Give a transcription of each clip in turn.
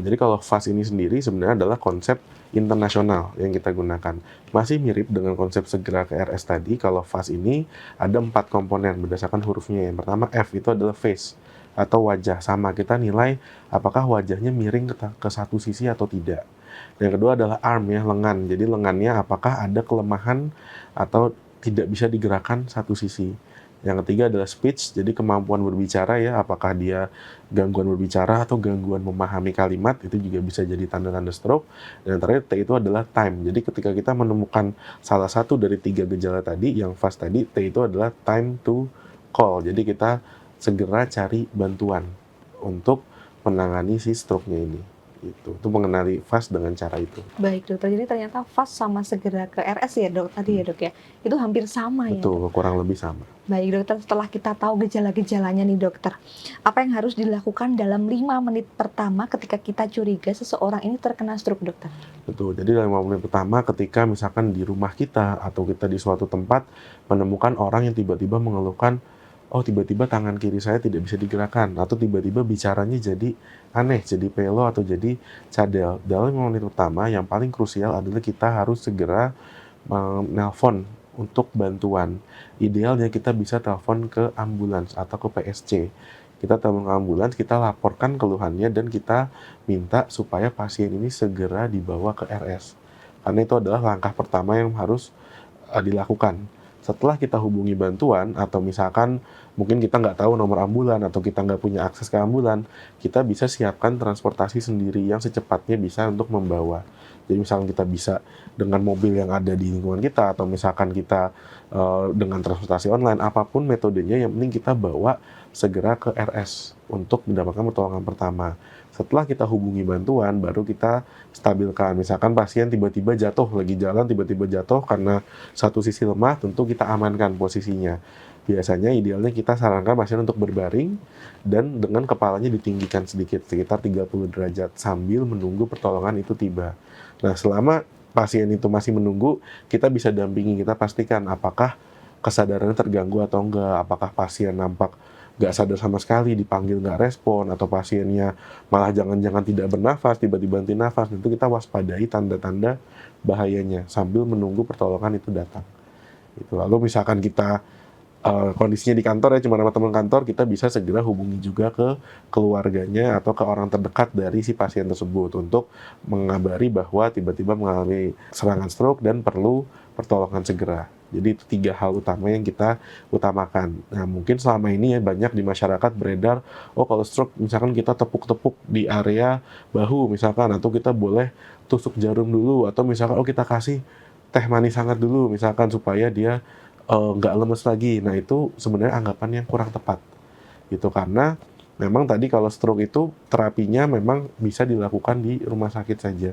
Jadi kalau FAST ini sendiri sebenarnya adalah konsep internasional yang kita gunakan. Masih mirip dengan konsep segera ke RS tadi, kalau FAST ini ada 4 komponen berdasarkan hurufnya. Yang pertama F itu adalah face atau wajah, sama kita nilai apakah wajahnya miring ke satu sisi atau tidak. Yang kedua adalah arm ya, lengan. Jadi lengannya apakah ada kelemahan atau tidak bisa digerakkan satu sisi. Yang ketiga adalah speech, jadi kemampuan berbicara ya, apakah dia gangguan berbicara atau gangguan memahami kalimat, itu juga bisa jadi tanda-tanda stroke. Dan yang terakhir T itu adalah time, jadi ketika kita menemukan salah satu dari 3 gejala tadi, yang FAST tadi, T itu adalah time to call, jadi kita segera cari bantuan untuk menangani si stroke-nya ini. Itu mengenali FAST dengan cara itu. Baik dokter, jadi ternyata FAST sama segera ke RS ya dok, tadi ya dok ya, itu hampir sama ya Betul, dok? kurang lebih sama. Baik dokter, setelah kita tahu gejala-gejalanya nih dokter, apa yang harus dilakukan dalam 5 menit pertama ketika kita curiga seseorang ini terkena stroke dokter? Betul, jadi dalam 5 menit pertama ketika misalkan di rumah kita atau kita di suatu tempat menemukan orang yang tiba-tiba mengeluhkan, oh tiba-tiba tangan kiri saya tidak bisa digerakkan, atau tiba-tiba bicaranya jadi aneh, jadi pelo atau jadi cadel. Dalam 5 menit pertama yang paling krusial adalah kita harus segera menelpon untuk bantuan. Idealnya kita bisa telepon ke ambulans atau ke PSC. Kita telepon ke ambulans, kita laporkan keluhannya dan kita minta supaya pasien ini segera dibawa ke RS. Karena itu adalah langkah pertama yang harus dilakukan. Setelah kita hubungi bantuan atau misalkan mungkin kita nggak tahu nomor ambulan atau kita nggak punya akses ke ambulan, kita bisa siapkan transportasi sendiri yang secepatnya bisa untuk membawa. Jadi misalkan kita bisa dengan mobil yang ada di lingkungan kita atau misalkan kita dengan transportasi online, apapun metodenya yang penting kita bawa segera ke RS untuk mendapatkan pertolongan pertama. Setelah kita hubungi bantuan, baru kita stabilkan. Misalkan pasien tiba-tiba jatuh, lagi jalan tiba-tiba jatuh karena satu sisi lemah, tentu kita amankan posisinya. Biasanya idealnya kita sarankan pasien untuk berbaring dan dengan kepalanya ditinggikan sedikit, sekitar 30 derajat, sambil menunggu pertolongan itu tiba. Nah, selama pasien itu masih menunggu, kita bisa dampingi, kita pastikan apakah kesadarannya terganggu atau enggak, apakah pasien nampak nggak sadar sama sekali, dipanggil nggak respon, atau pasiennya malah jangan-jangan tidak bernafas, tiba-tiba henti nafas. Itu kita waspadai tanda-tanda bahayanya sambil menunggu pertolongan itu datang. Itu. Lalu misalkan kita kondisinya di kantor ya, cuma sama teman kantor, kita bisa segera hubungi juga ke keluarganya atau ke orang terdekat dari si pasien tersebut untuk mengabari bahwa tiba-tiba mengalami serangan stroke dan perlu pertolongan segera. Jadi itu 3 hal utama yang kita utamakan. Nah, mungkin selama ini ya banyak di masyarakat beredar, oh kalau stroke misalkan kita tepuk-tepuk di area bahu misalkan, atau kita boleh tusuk jarum dulu, atau misalkan oh kita kasih teh manis hangat dulu misalkan supaya dia nggak lemes lagi. Nah, itu sebenarnya anggapan yang kurang tepat. Gitu, karena memang tadi kalau stroke itu terapinya memang bisa dilakukan di rumah sakit saja.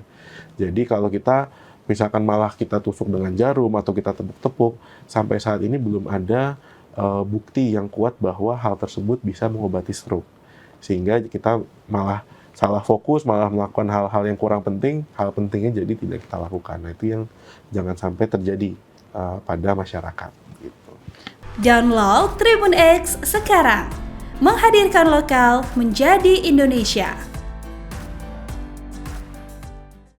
Jadi kalau kita misalkan malah kita tusuk dengan jarum atau kita tepuk-tepuk, sampai saat ini belum ada bukti yang kuat bahwa hal tersebut bisa mengobati stroke. Sehingga kita malah salah fokus, malah melakukan hal-hal yang kurang penting, hal pentingnya jadi tidak kita lakukan. Nah, itu yang jangan sampai terjadi pada masyarakat. Gitu. Download Tribun X sekarang, menghadirkan lokal menjadi Indonesia.